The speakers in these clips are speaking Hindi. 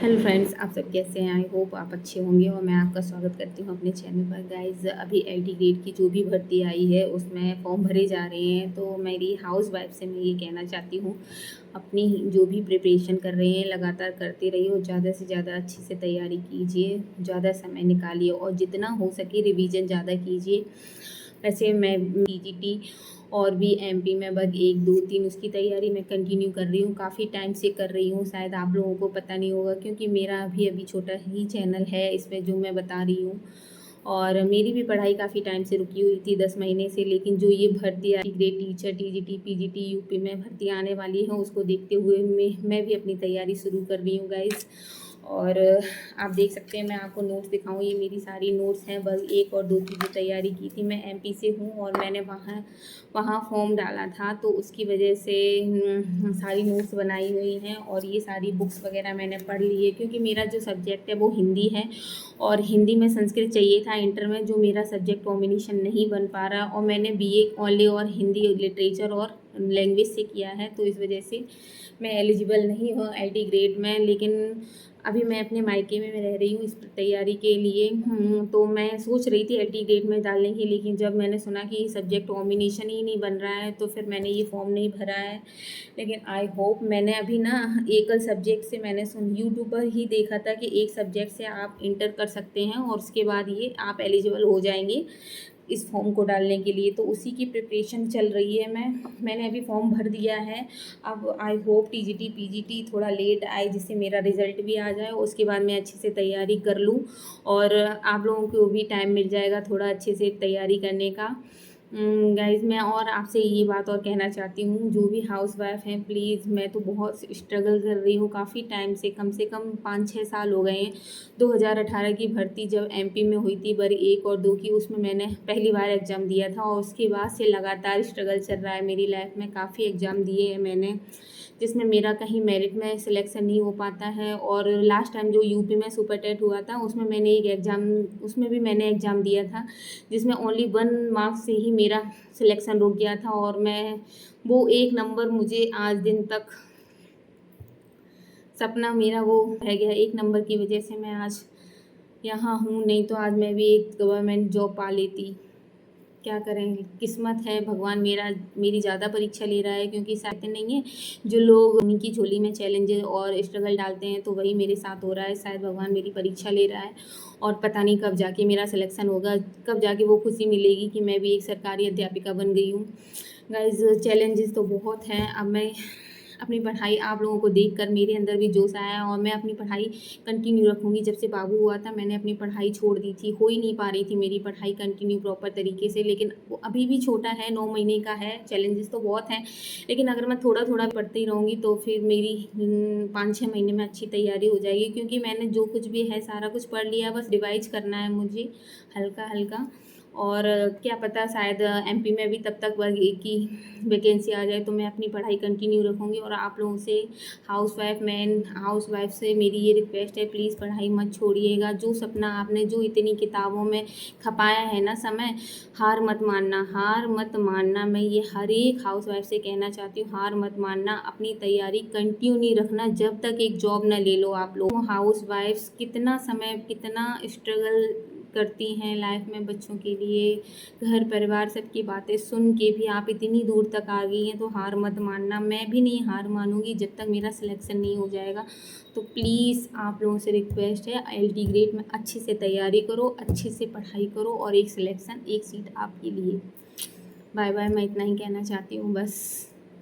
हेलो फ्रेंड्स, आप सब कैसे हैं? आई होप आप अच्छे होंगे और मैं आपका स्वागत करती हूं अपने चैनल पर। गाइस, अभी एलटी ग्रेड की जो भी भर्ती आई है उसमें फॉर्म भरे जा रहे हैं। तो मेरी हाउस वाइफ से मैं ये कहना चाहती हूँ, अपनी जो भी प्रिपरेशन कर रहे हैं लगातार करते रहिए और ज़्यादा से ज़्यादा अच्छे से तैयारी कीजिए, ज़्यादा समय निकालिए और जितना हो सके रिवीजन ज़्यादा कीजिए। वैसे मैं टीजीटी और भी एमपी में बस 1 2 3 उसकी तैयारी मैं कंटिन्यू कर रही हूँ, काफ़ी टाइम से कर रही हूँ। शायद आप लोगों को पता नहीं होगा क्योंकि मेरा अभी अभी छोटा ही चैनल है इसमें जो मैं बता रही हूँ। और मेरी भी पढ़ाई काफ़ी टाइम से रुकी हुई थी, 10 महीने से। लेकिन जो ये भर्ती आई, grade teacher, TGT, PGT, UP में भर्ती आने वाली है, उसको देखते हुए मैं भी अपनी तैयारी शुरू कर रही हूँ गाइज़। और आप देख सकते हैं, मैं आपको नोट्स दिखाऊँ, ये मेरी सारी नोट्स हैं। बस 1 और 2 की जो तैयारी की थी, मैं एमपी से हूँ और मैंने वहाँ वहाँ फॉर्म डाला था, तो उसकी वजह से सारी नोट्स बनाई हुई हैं और ये सारी बुक्स वगैरह मैंने पढ़ ली है क्योंकि मेरा जो सब्जेक्ट है वो हिंदी है और हिंदी में संस्कृत चाहिए था इंटर में, जो मेरा सब्जेक्ट कॉम्बिनेशन नहीं बन पा रहा और मैंने बीए ओनली और हिंदी लिटरेचर और लैंग्वेज से किया है, तो इस वजह से मैं एलिजिबल नहीं हूँ एलटी ग्रेड में। लेकिन अभी मैं अपने मायके में रह रही हूँ इस तैयारी के लिए। तो मैं सोच रही थी एलटी ग्रेड में डालने की, लेकिन जब मैंने सुना कि सब्जेक्ट कॉम्बिनेशन ही नहीं बन रहा है तो फिर मैंने ये फॉर्म नहीं भरा है। लेकिन आई होप, मैंने अभी ना एकल सब्जेक्ट से मैंने यूट्यूब पर ही देखा था कि एक सब्जेक्ट से आप इंटर कर सकते हैं और उसके बाद ये आप एलिजिबल हो जाएंगे इस फॉर्म को डालने के लिए। तो उसी की प्रिपरेशन चल रही है। मैंने अभी फॉर्म भर दिया है। अब आई होप टीजीटी पीजीटी थोड़ा लेट आए जिससे मेरा रिज़ल्ट भी आ जाए, उसके बाद मैं अच्छे से तैयारी कर लूँ और आप लोगों को भी टाइम मिल जाएगा थोड़ा अच्छे से तैयारी करने का। गाइज़, मैं और आपसे ये बात और कहना चाहती हूँ, जो भी हाउस वाइफ हैं प्लीज़, मैं तो बहुत स्ट्रगल कर रही हूँ काफ़ी टाइम से कम 5-6 साल हो गए हैं। 2018 की भर्ती जब एमपी में हुई थी बार 1 और 2 की, उसमें मैंने पहली बार एग्ज़ाम दिया था और उसके बाद से लगातार स्ट्रगल चल रहा है मेरी लाइफ में। काफ़ी एग्ज़ाम दिए हैं मैंने जिसमें मेरा कहीं मेरिट में सिलेक्शन नहीं हो पाता है। और लास्ट टाइम जो यूपी में सुपर टेट हुआ था उसमें भी मैंने एग्ज़ाम दिया था जिसमें ओनली 1 मार्क्स से ही मेरा सिलेक्शन रुक गया था और मैं वो 1 नंबर मुझे आज दिन तक सपना मेरा वो रह गया। 1 नंबर की वजह से मैं आज यहाँ हूँ, नहीं तो आज मैं भी एक गवर्नमेंट जॉब पा लेती। क्या करें, किस्मत है, भगवान मेरी ज़्यादा परीक्षा ले रहा है क्योंकि साथ नहीं है। जो लोग उन्हीं की झोली में चैलेंजेस और स्ट्रगल डालते हैं तो वही मेरे साथ हो रहा है। शायद भगवान मेरी परीक्षा ले रहा है और पता नहीं कब जाके मेरा सिलेक्शन होगा, कब जाके वो खुशी मिलेगी कि मैं भी एक सरकारी अध्यापिका बन गई हूँ। गाइज, चैलेंजेस तो बहुत हैं। अब मैं अपनी पढ़ाई, आप लोगों को देखकर मेरे अंदर भी जोश आया है और मैं अपनी पढ़ाई कंटिन्यू रखूँगी। जब से बाबू हुआ था मैंने अपनी पढ़ाई छोड़ दी थी, हो ही नहीं पा रही थी मेरी पढ़ाई कंटिन्यू प्रॉपर तरीके से। लेकिन वो अभी भी छोटा है, 9 महीने का है, चैलेंजेस तो बहुत हैं। लेकिन अगर मैं थोड़ा थोड़ा पढ़ती रहूँगी तो फिर मेरी 5-6 महीने में अच्छी तैयारी हो जाएगी क्योंकि मैंने जो कुछ भी है सारा कुछ पढ़ लिया, बस रिवाइज करना है मुझे हल्का हल्का। और क्या पता शायद एमपी में भी तब तक वर्ग 1 की वैकेंसी आ जाए तो मैं अपनी पढ़ाई कंटिन्यू रखूँगी। और आप लोगों से हाउस वाइफ से मेरी ये रिक्वेस्ट है, प्लीज़ पढ़ाई मत छोड़िएगा। जो सपना आपने जो इतनी किताबों में खपाया है ना समय, हार मत मानना, हार मत मानना। मैं ये हर एक हाउस वाइफ से कहना चाहती हूँ, हार मत मानना, अपनी तैयारी कंटिन्यू रखना जब तक एक जॉब न ले लो। आप लोग हाउस वाइफ्स कितना समय, कितना स्ट्रगल करती हैं लाइफ में बच्चों के लिए, घर परिवार सबकी बातें सुन के भी आप इतनी दूर तक आ गई हैं, तो हार मत मानना। मैं भी नहीं हार मानूंगी जब तक मेरा सिलेक्शन नहीं हो जाएगा। तो प्लीज़ आप लोगों से रिक्वेस्ट है, एलटी ग्रेड में अच्छे से तैयारी करो, अच्छे से पढ़ाई करो और एक सिलेक्शन, एक सीट आपके लिए। बाय बाय, मैं इतना ही कहना चाहती हूँ बस।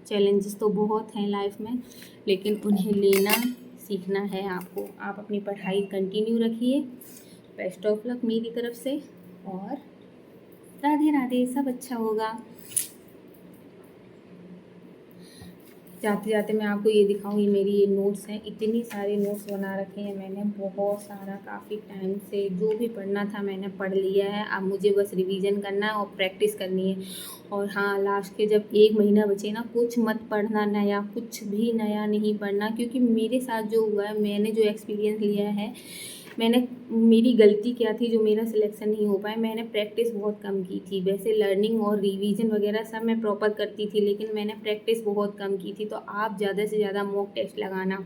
चैलेंजेस तो बहुत हैं लाइफ में, लेकिन उन्हें लेना सीखना है आपको। आप अपनी पढ़ाई कंटिन्यू रखिए। बेस्ट ऑफ लक मेरी तरफ से और राधे राधे, सब अच्छा होगा। जाते जाते मैं आपको ये दिखाऊँ, ये मेरी ये नोट्स हैं, इतनी सारे नोट्स बना रखे हैं मैंने, बहुत सारा, काफ़ी टाइम से जो भी पढ़ना था मैंने पढ़ लिया है। अब मुझे बस रिवीजन करना है और प्रैक्टिस करनी है। और हाँ, लास्ट के जब 1 महीना बचे ना, कुछ मत पढ़ना नया, कुछ भी नया नहीं पढ़ना क्योंकि मेरे साथ जो हुआ है, मैंने जो एक्सपीरियंस लिया है, मैंने मेरी गलती क्या थी जो मेरा सिलेक्शन नहीं हो पाया, मैंने प्रैक्टिस बहुत कम की थी। वैसे लर्निंग और रिवीजन वगैरह सब मैं प्रॉपर करती थी, लेकिन मैंने प्रैक्टिस बहुत कम की थी। तो आप ज़्यादा से ज़्यादा मॉक टेस्ट लगाना,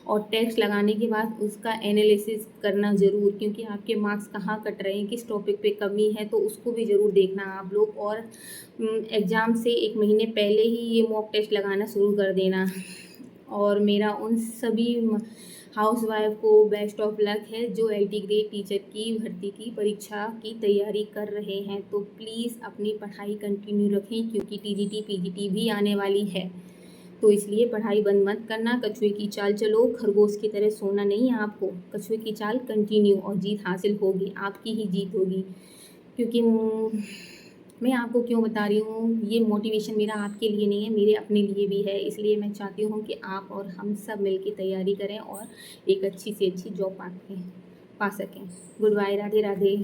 और टेस्ट लगाने के बाद उसका एनालिसिस करना ज़रूर, क्योंकि आपके मार्क्स कहाँ कट रहे हैं, किस टॉपिक पे कमी है, तो उसको भी ज़रूर देखना आप लोग। और एग्ज़ाम से 1 महीने पहले ही ये मॉक टेस्ट लगाना शुरू कर देना। और मेरा उन सभी हाउसवाइफ को बेस्ट ऑफ लक है जो एलटी ग्रेड टीचर की भर्ती की परीक्षा की तैयारी कर रहे हैं। तो प्लीज़ अपनी पढ़ाई कंटिन्यू रखें, क्योंकि टीजीटी पीजीटी भी आने वाली है। तो इसलिए पढ़ाई बंद मत करना, कछुए की चाल चलो, खरगोश की तरह सोना नहीं है आपको, कछुए की चाल कंटिन्यू, और जीत हासिल होगी, आपकी ही जीत होगी। क्योंकि मैं आपको क्यों बता रही हूँ, ये मोटिवेशन मेरा आपके लिए नहीं है, मेरे अपने लिए भी है। इसलिए मैं चाहती हूँ कि आप और हम सब मिलकर तैयारी करें और एक अच्छी से अच्छी जॉब पा सकें। Good bye, Radhe Radhe.